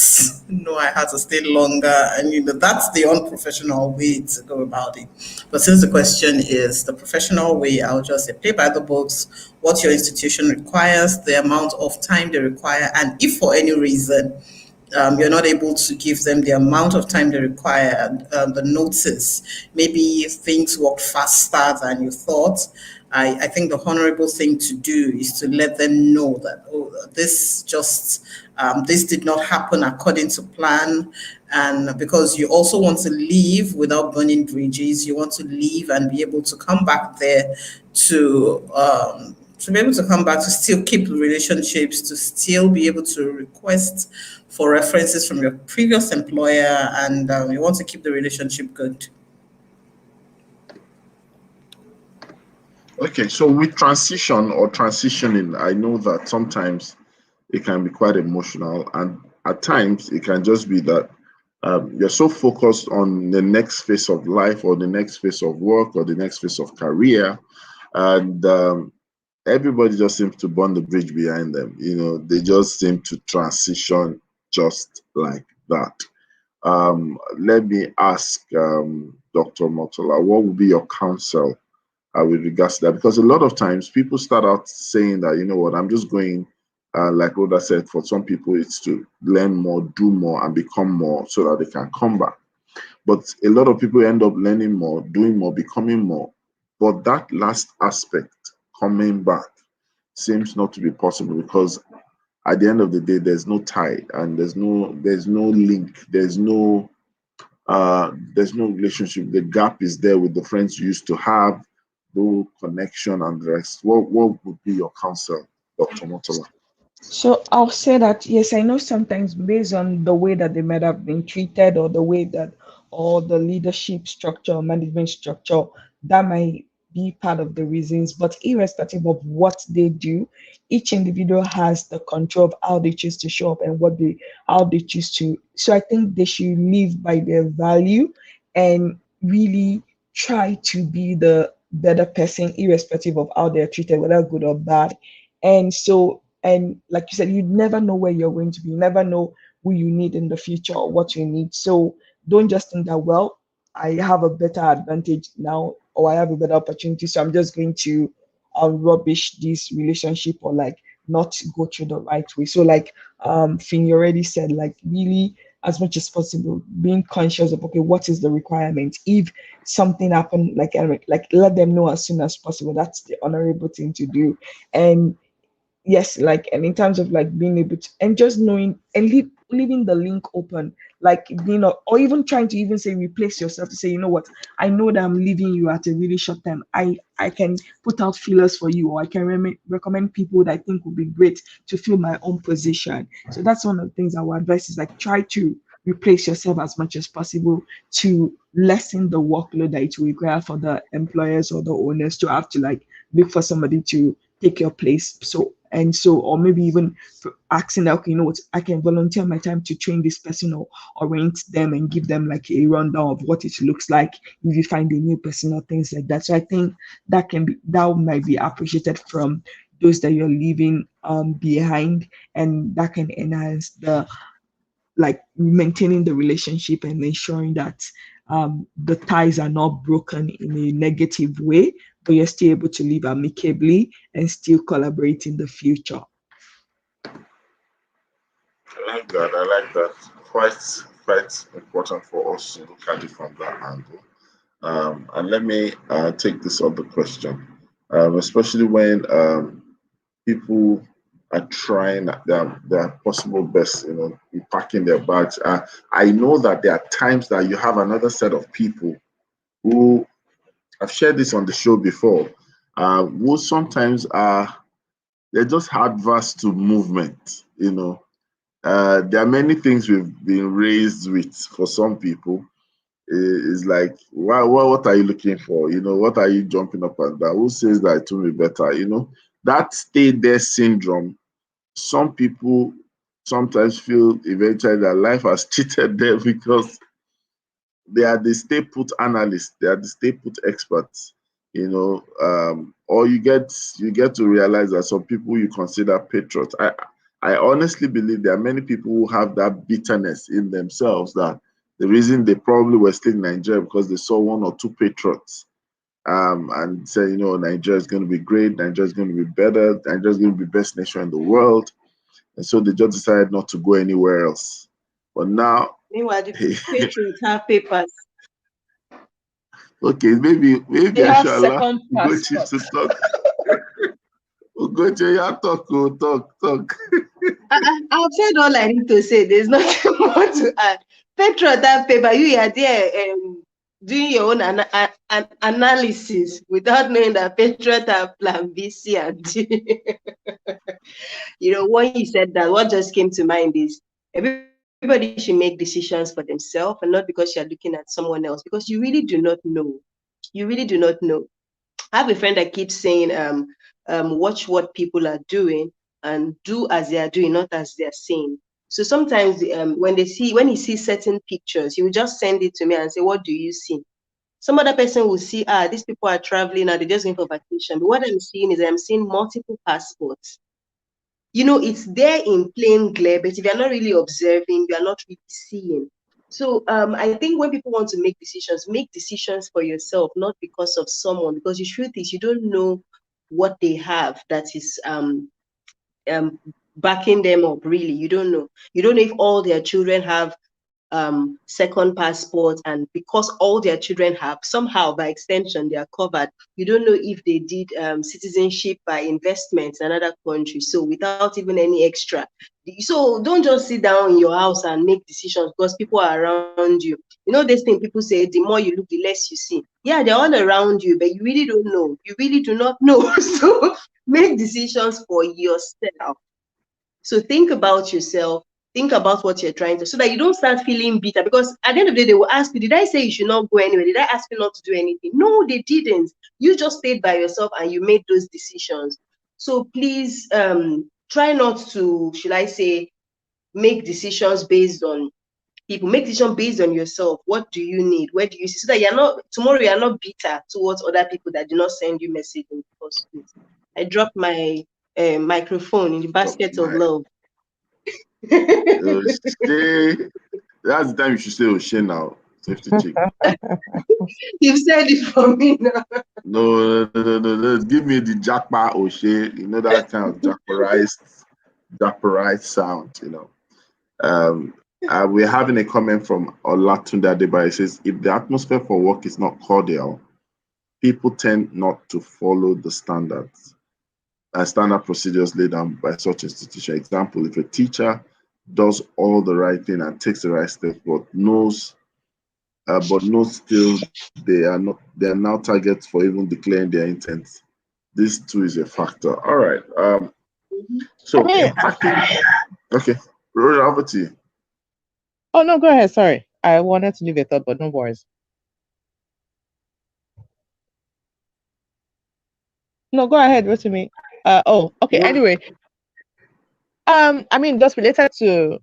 know I had to stay longer. And that's the unprofessional way to go about it. But since the question is the professional way, I'll just say play by the books, what your institution requires, the amount of time they require, and if for any reason you're not able to give them the amount of time they require, the notice, maybe things work faster than you thought. I think the honorable thing to do is to let them know that, oh, this did not happen according to plan. And because you also want to leave without burning bridges, you want to leave and be able to come back there to be able to come back to still keep relationships, to still be able to request for references from your previous employer, and you want to keep the relationship good. Okay, so with transition or transitioning, I know that sometimes it can be quite emotional, and at times it can just be that you're so focused on the next phase of life or the next phase of work or the next phase of career, and everybody just seems to burn the bridge behind them. They just seem to transition just like that. Let me ask Dr. Motola, what would be your counsel with regards to that? Because a lot of times people start out saying that, you know what, I'm just going, like Rhoda said, for some people it's to learn more, do more, and become more so that they can come back. But a lot of people end up learning more, doing more, becoming more. But that last aspect, coming back, seems not to be possible, because at the end of the day, there's no tie, and there's no link, there's no relationship. The gap is there with the friends you used to have, no connection and the rest. What would be your counsel, Dr. Motola? So I'll say that yes, I know sometimes based on the way that they might have been treated, or the way that, or the leadership structure or management structure, that might be part of the reasons. But irrespective of what they do, each individual has the control of how they choose to show up and how they choose to. So I think they should live by their value and really try to be the better person, irrespective of how they're treated, whether good or bad. And like you said, you never know where you're going to be. You never know who you need in the future or what you need. So don't just think that, well, I have a better advantage now, or I have a better opportunity, so I'm just going to rubbish this relationship, or like not go through the right way. So like Finn, you already said, like really as much as possible, being conscious of, okay, what is the requirement? If something happened, like Eric, like let them know as soon as possible. That's the honorable thing to do. And yes, like, and in terms of like being able to, and just knowing and leaving the link open, like being, or even trying to even say replace yourself, to say, you know what, I know that I'm leaving you at a really short time, I can put out feelers for you, or I can recommend people that I think would be great to fill my own position. So that's one of the things I would advise, is like try to replace yourself as much as possible, to lessen the workload that it will require for the employers or the owners to have to like look for somebody to take your place. Or maybe even asking that, okay, you know what, I can volunteer my time to train this person, or rent them and give them like a rundown of what it looks like if you find a new person, or things like that. So I think that might be appreciated from those that you're leaving behind, and that can enhance the, like, maintaining the relationship and ensuring that the ties are not broken in a negative way, but you're still able to live amicably and still collaborate in the future. I like that. I like that. Quite important for us to look at it from that angle. And let me take this other question, especially when people are trying their possible best, packing their bags. I know that there are times that you have another set of people who, I've shared this on the show before, who sometimes are they're just adverse to movement. There are many things we've been raised with. For some people, it's like, what are you looking for? What are you jumping up and down? Who says that it will be better? That stay there syndrome. Some people sometimes feel eventually that life has cheated them because they are the stay put analysts, they are the stay put experts, or you get to realize that some people you consider patriots. I honestly believe there are many people who have that bitterness in themselves, that the reason they probably were still in Nigeria because they saw one or two patriots, and said, Nigeria is going to be great, Nigeria is going to be better, Nigeria is going to be best nation in the world, and so they just decided not to go anywhere else. But now, Meanwhile, the patriots have papers. okay, maybe They I have shall allow second Ugochi to passports. talk. Ugochi, you talk, talk. I've said all I need to say. There's nothing more to add. Patriot have paper. You are there doing your own analysis without knowing that Patriot have plan B, C, and D. When you said that, what just came to mind is everybody should make decisions for themselves and not because you're looking at someone else, because you really do not know. You really do not know. I have a friend that keeps saying, watch what people are doing and do as they are doing, not as they are saying. So sometimes when he sees certain pictures, he will just send it to me and say, what do you see? Some other person will see, these people are traveling and they're just going for vacation. But what I'm seeing is I'm seeing multiple passports. It's there in plain glare, but if you're not really observing, you're not really seeing. So I think when people want to make decisions for yourself, not because of someone, because the truth is you don't know what they have that is um, backing them up, really. You don't know. You don't know if all their children have second passport, and because all their children have, somehow by extension they are covered. You don't know if they did citizenship by investments in another country, so without even any extra. So don't just sit down in your house and make decisions because people are around you. This thing people say, the more you look the less you see. Yeah, they're all around you, but you really don't know. You really do not know. So make decisions for yourself. So think about yourself, think about what you're trying to, so that you don't start feeling bitter. Because at the end of the day, they will ask you, did I say you should not go anywhere? Did I ask you not to do anything? No, they didn't. You just stayed by yourself and you made those decisions. So please try not to, should I say, make decisions based on people. Make decisions based on yourself. What do you need? Where do you see? So that tomorrow you're not bitter towards other people that do not send you message in the first place. I dropped my microphone in the basket of love. O'Shea, that's the time you should say O'Shea now. Safety chick. You've said it for me now. No. Give me the Jackpa O'Shea. That kind of Jackparized sound. We're having a comment from Olatunde Adeba. It says, if the atmosphere for work is not cordial, people tend not to follow the standard procedures laid down by such institution. Example, if a teacher does all the right thing and takes the right steps, but knows still they are now targets for even declaring their intent. This too is a factor. All right. So impacting. Okay, Roger, over to you. Oh no, go ahead. Sorry, I wanted to leave a thought, but no worries. No, go ahead, Rotimi. Okay. What? Anyway, just related to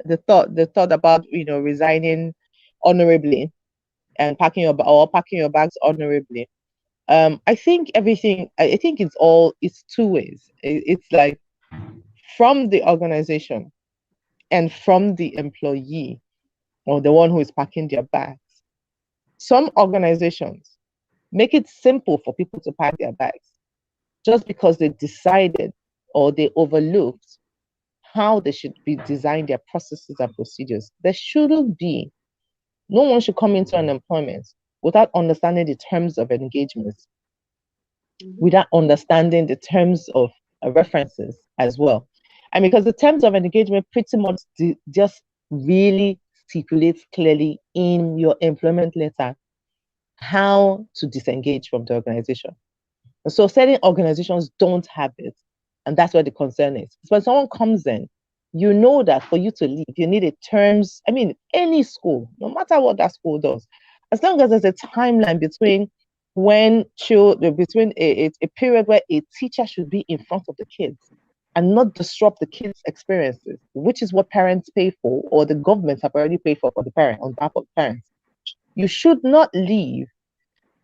the thought about resigning honorably and packing your bags honorably. I think it's two ways. It's like from the organization and from the employee or the one who is packing their bags. Some organizations make it simple for people to pack their bags just because they decided or they overlooked how they should be design their processes and procedures. There shouldn't be. No one should come into an employment without understanding the terms of engagement, without understanding the terms of references as well. And because the terms of engagement pretty much just really stipulates clearly in your employment letter how to disengage from the organization. So certain organizations don't have it, and that's where the concern is. When someone comes in, you know that for you to leave, you need a terms. I mean, any school, no matter what that school does, as long as there's a timeline between when children, between a period where a teacher should be in front of the kids and not disrupt the kids' experiences, which is what parents pay for, or the governments have already paid for the parent on behalf of parents. You should not leave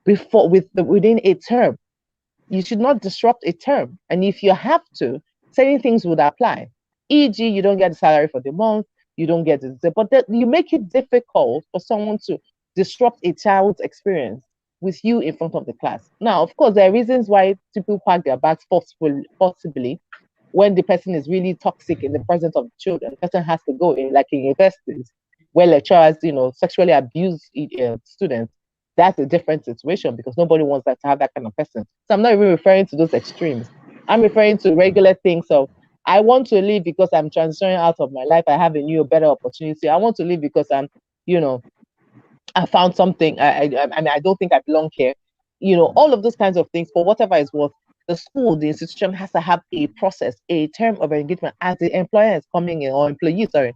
within a term. You should not disrupt a term. And if you have to, certain things would apply. E.g., you don't get the salary for the month, you don't get it, but that you make it difficult for someone to disrupt a child's experience with you in front of the class. Now, of course, there are reasons why people pack their bags forcibly when the person is really toxic in the presence of the children. The person has to go in, like in universities, where lecturers, sexually abuse students. That's a different situation because nobody wants that to have that kind of person. So I'm not even referring to those extremes. I'm referring to regular things of I want to leave because I'm transferring out of my life. I have a new, better opportunity. I want to leave because I found something. I don't think I belong here. All of those kinds of things. For whatever it's worth, the school, the institution has to have a process, a term of engagement as the employer is coming in, or employee, sorry,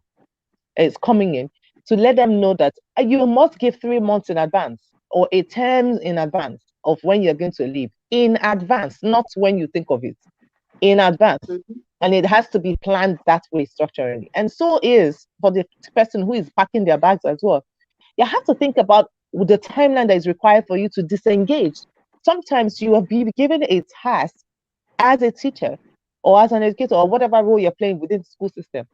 is coming in, to let them know that you must give 3 months in advance or a term in advance of when you're going to leave. In advance, not when you think of it. In advance. And it has to be planned that way structurally. And so is for the person who is packing their bags as well. You have to think about the timeline that is required for you to disengage. Sometimes you will be given a task as a teacher or as an educator or whatever role you're playing within the school system,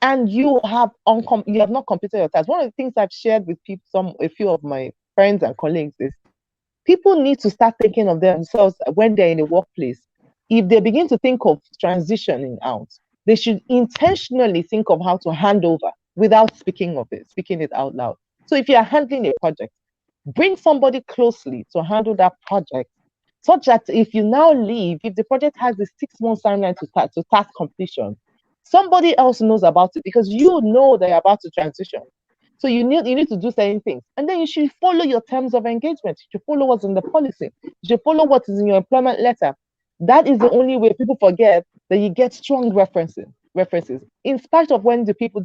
and you have not completed your task. One of the things I've shared with a few of my friends and colleagues is people need to start thinking of themselves when they're in a workplace. If they begin to think of transitioning out, they should intentionally think of how to hand over without speaking it out loud. So if you're handling a project, bring somebody closely to handle that project, such that if you now leave, if the project has a 6-month timeline to task completion, somebody else knows about it because you know they're about to transition. So you need to do certain things. And then you should follow your terms of engagement. You should follow what's in the policy. You should follow what is in your employment letter. That is the only way. People forget that you get strong references. In spite of when the people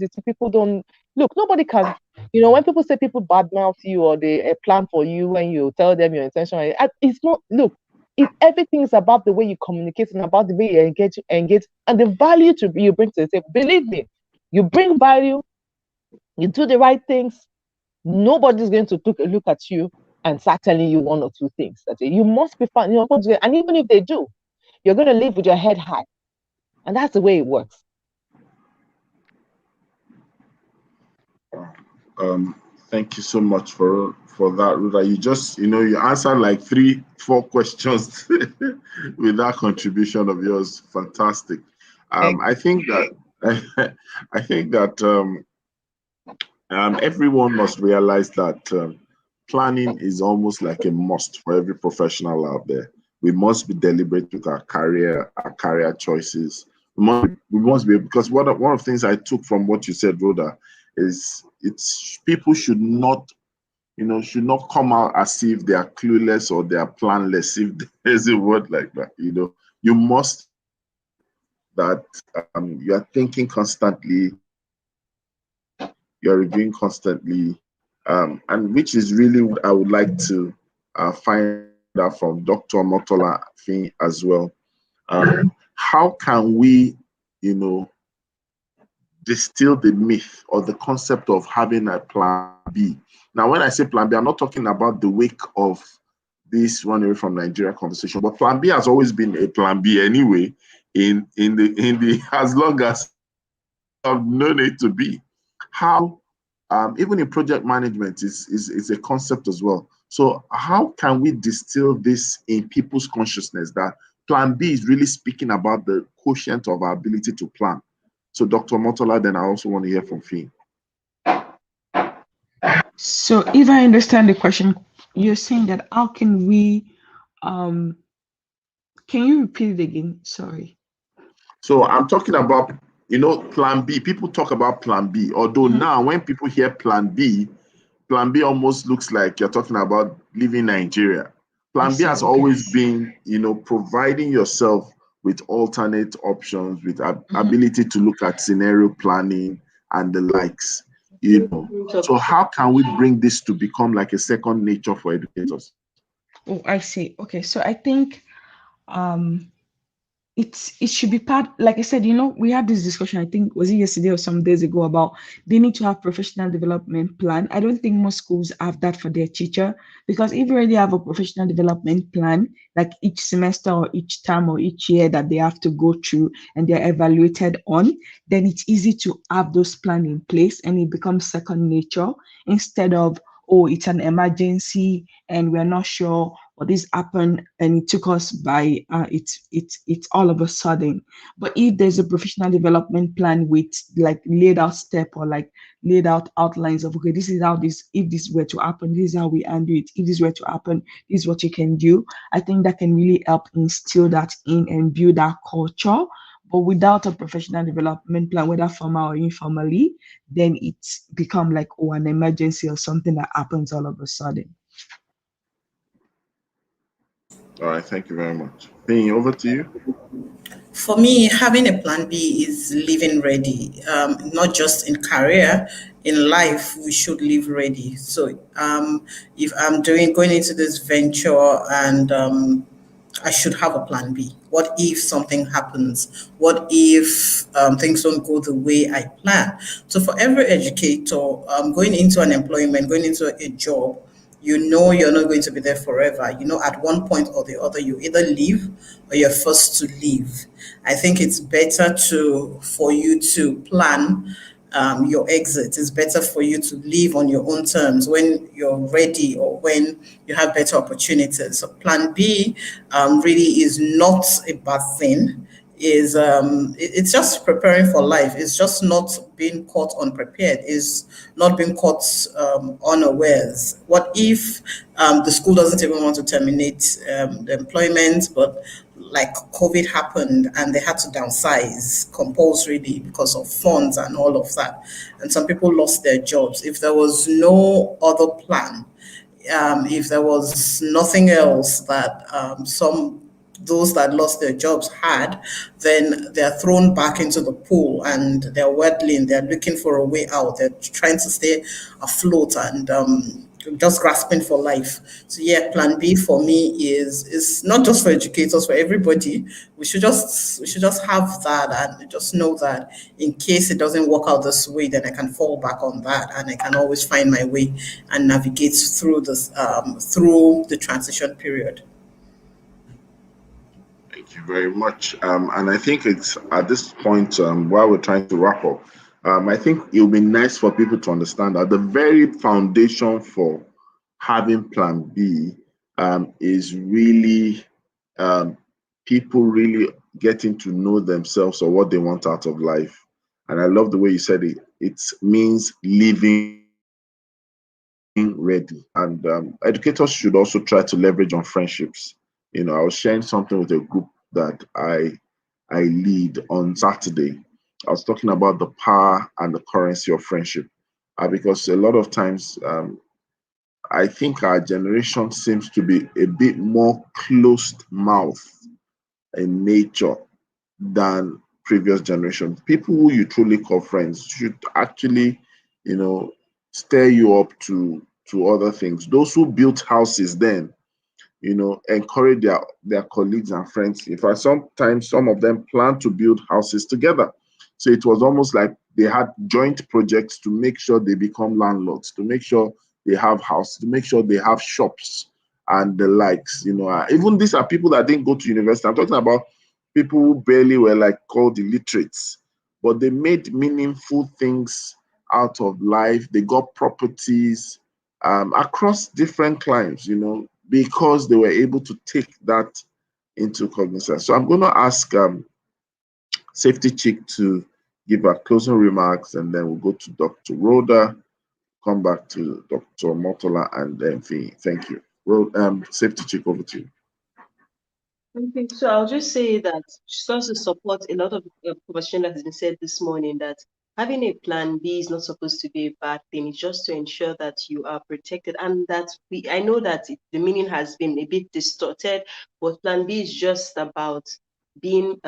don't look, nobody can, when people say people badmouth you or they plan for you when you tell them your intention, it's not, look, everything is about the way you communicate and about the way you engage and the value you bring to the table. Believe me, you bring value, you do the right things, nobody's going to look at you and start telling you 1 or 2 things. That you must be fine, and even if they do, you're going to live with your head high. And that's the way it works. Thank you so much for that, Ruda. You just, you answered like 3-4 questions with that contribution of yours. Fantastic. I think that everyone must realize that planning is almost like a must for every professional out there. We must be deliberate with our career choices. We must be, because one of the things I took from what you said, Rhoda, is people should not come out as if they are clueless or they are planless, if there's a word like that. You must that you are thinking constantly, you're reviewing constantly, and which is really what I would like to find out from Dr. Motola Fin as well. How can we, distill the myth or the concept of having a plan B? Now, when I say plan B, I'm not talking about the wake of this run away from Nigeria conversation, but plan B has always been a plan B anyway, in the as long as I've known it to be. How even in project management is a concept as well. So how can we distill this in people's consciousness that plan B is really speaking about the quotient of our ability to plan? So Dr. Motola, then I also want to hear from Fee. So if I understand the question, you're saying that how can we, can you repeat it again? Sorry. So I'm talking about, plan B. People talk about plan B, although now when people hear plan B almost looks like you're talking about leaving Nigeria. Plan B see. has Okay. always been, providing yourself with alternate options, with ability to look at scenario planning and the likes. So how can we bring this to become like a second nature for educators? Oh, I see. Okay. So I think um it should be part, like I said, we had this discussion, I think was it yesterday or some days ago, about they need to have professional development plan. I don't think most schools have that for their teacher, because if you already have a professional development plan, like each semester or each term or each year that they have to go through and they're evaluated on, then it's easy to have those plans in place and it becomes second nature, instead of, oh, it's an emergency and we're not sure what this happened and it took us by it's all of a sudden. But if there's a professional development plan with like laid out step or like laid out outlines of, okay, this is how this, if this were to happen, this is how we undo it, if this were to happen, this is what you can do, I think that can really help instill that in and build that culture. But without a professional development plan, whether formal or informally, then it's become like, oh, an emergency or something that happens all of a sudden. All right, thank you very much. Paying over to you. For me, having a plan B is living ready, not just in career, in life, we should live ready. So if I'm going into this venture and I should have a plan B. What if something happens? What if things don't go the way I plan? So for every educator, going into an employment, going into a job, you're not going to be there forever. At one point or the other, you either leave or you're forced to leave. I think it's better for you to plan your exit. It's better for you to leave on your own terms when you're ready or when you have better opportunities. So plan B really is not a bad thing. It's just preparing for life. It's just not being caught unprepared. It's not being caught unawares. What if the school doesn't even want to terminate the employment, but like COVID happened and they had to downsize compulsorily because of funds and all of that. And some people lost their jobs. If there was no other plan, if there was nothing else that some those that lost their jobs had, then they're thrown back into the pool and they're waddling, they're looking for a way out, they're trying to stay afloat and just grasping for life. So yeah, plan B for me is not just for educators, for everybody. We should just have that and just know that in case it doesn't work out this way, then I can fall back on that and I can always find my way and navigate through the transition period. Thank you very much. And I think it's at this point, while we're trying to wrap up, I think it would be nice for people to understand that the very foundation for having Plan B is really um, people really getting to know themselves or what they want out of life. And I love the way you said it. It means living ready. And educators should also try to leverage on friendships. I was sharing something with a group that I lead on Saturday. I was talking about the power and the currency of friendship, because a lot of times I think our generation seems to be a bit more closed mouth in nature than previous generations. People who you truly call friends should actually, you know, stir you up to other things. Those who built houses then, encourage their colleagues and friends. In fact, sometimes some of them plan to build houses together. So it was almost like they had joint projects to make sure they become landlords, to make sure they have houses, to make sure they have shops and the likes. Even these are people that didn't go to university. I'm talking about people who barely were like called illiterates, but they made meaningful things out of life. They got properties across different climes, because they were able to take that into cognizance. So I'm going to ask Safety Chick to give her closing remarks, and then we'll go to Dr. Rhoda, come back to Dr. Motola, and then Fee. Thank you. Safety Chick, over to you. Okay, so I'll just say that just to support a lot of conversation that has been said this morning, that having a plan B is not supposed to be a bad thing. It's just to ensure that you are protected, and that I know that the meaning has been a bit distorted, but plan B is just about being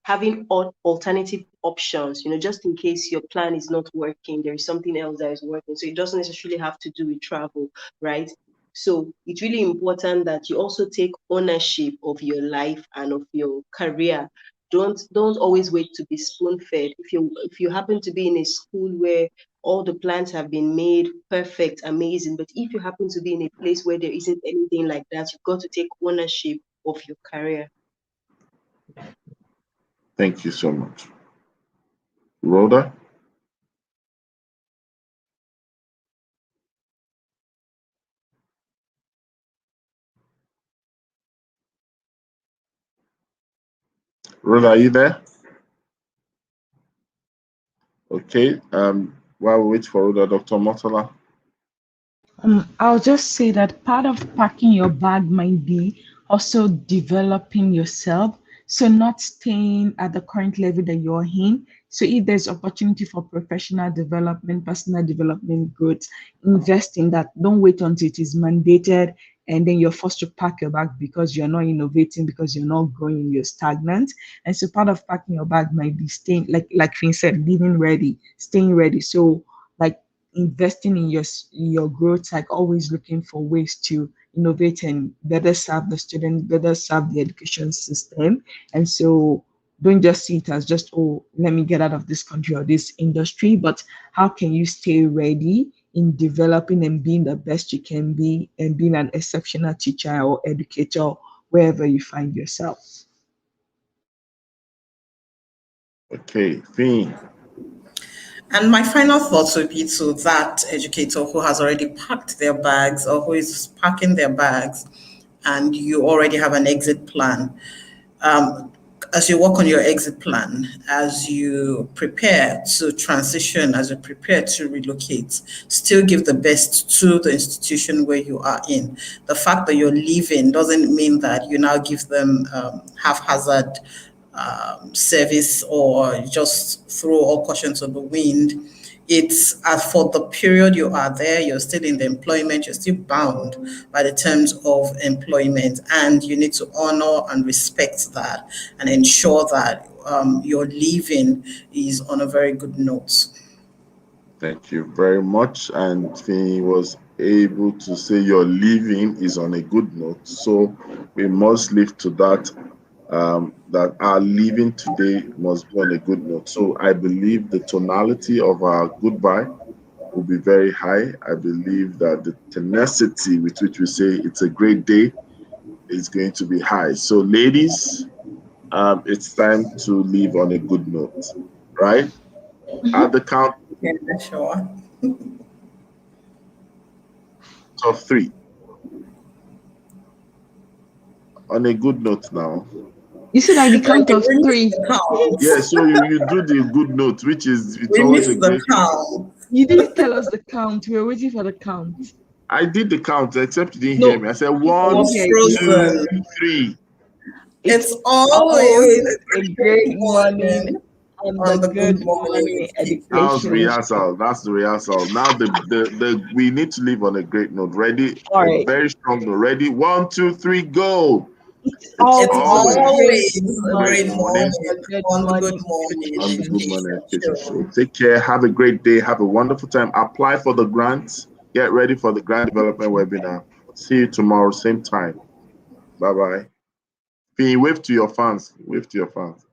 having alternative options, just in case your plan is not working, there is something else that is working. So it doesn't necessarily have to do with travel, right? So it's really important that you also take ownership of your life and of your career. Don't always wait to be spoon fed. If you happen to be in a school where all the plans have been made perfect, amazing, but if you happen to be in a place where there isn't anything like that, you've got to take ownership of your career. Thank you so much. Rhoda? Rhoda, are you there? Okay. While we wait for Rhoda, Dr. Motola. I'll just say that part of packing your bag might be also developing yourself. So not staying at the current level that you're in. So if there's opportunity for professional development, personal development, growth, invest in that. Don't wait until it is mandated and then you're forced to pack your bag because you're not innovating, because you're not growing, you're stagnant. And so part of packing your bag might be staying, like Finn said, living ready, staying ready. So like investing in your growth, like always looking for ways to innovate and better serve the student, better serve the education system. And so don't just see it as just, oh, let me get out of this country or this industry, but how can you stay ready in developing and being the best you can be and being an exceptional teacher or educator wherever you find yourself. Okay, Finn. And my final thoughts would be to that educator who has already packed their bags or who is packing their bags, and you already have an exit plan. Um, as you work on your exit plan, as you prepare to transition, as you prepare to relocate, still give the best to the institution where you are in. The fact that you're leaving doesn't mean that you now give them haphazard service or just throw all caution to the wind. It's for the period you are there, you're still in the employment, you're still bound by the terms of employment, and you need to honor and respect that and ensure that your leaving is on a very good note. Thank you very much. And Finn was able to say your leaving is on a good note. So we must live to that, that our leaving today must be on a good note. So I believe the tonality of our goodbye will be very high. I believe that the tenacity with which we say it's a great day is going to be high. So, ladies, it's time to leave on a good note, right? At the count Yeah, sure. of three. On a good note now. You said at the count Okay, of we missed three. the count. Yeah, so you do the good note, which is it's We always a missed the great. count. You didn't tell us the count. We were waiting for the count. I did the count, except you didn't hear No, me. I said we Was one, didn't hear you. two, frozen. three. It's It's always always a a good great morning morning on the on the Good Good Morning Morning That was Education Education Show. Show. rehearsal. That's the rehearsal. Now the we need to leave on a great note. Ready? All A right. very strong note. Ready? One, two, three, go. It's It's It's always a always great always a a great great morning morning on the morning Good on the Good Morning Morning on the Education Good Show. Morning Education Education Show. Show. Take care. Have a great day. Have a wonderful time. Apply for the grants. Get ready for the grant development webinar. See you tomorrow, same time. Bye bye. Wave to your fans. Wave to your fans.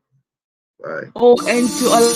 Bye. Oh, and to all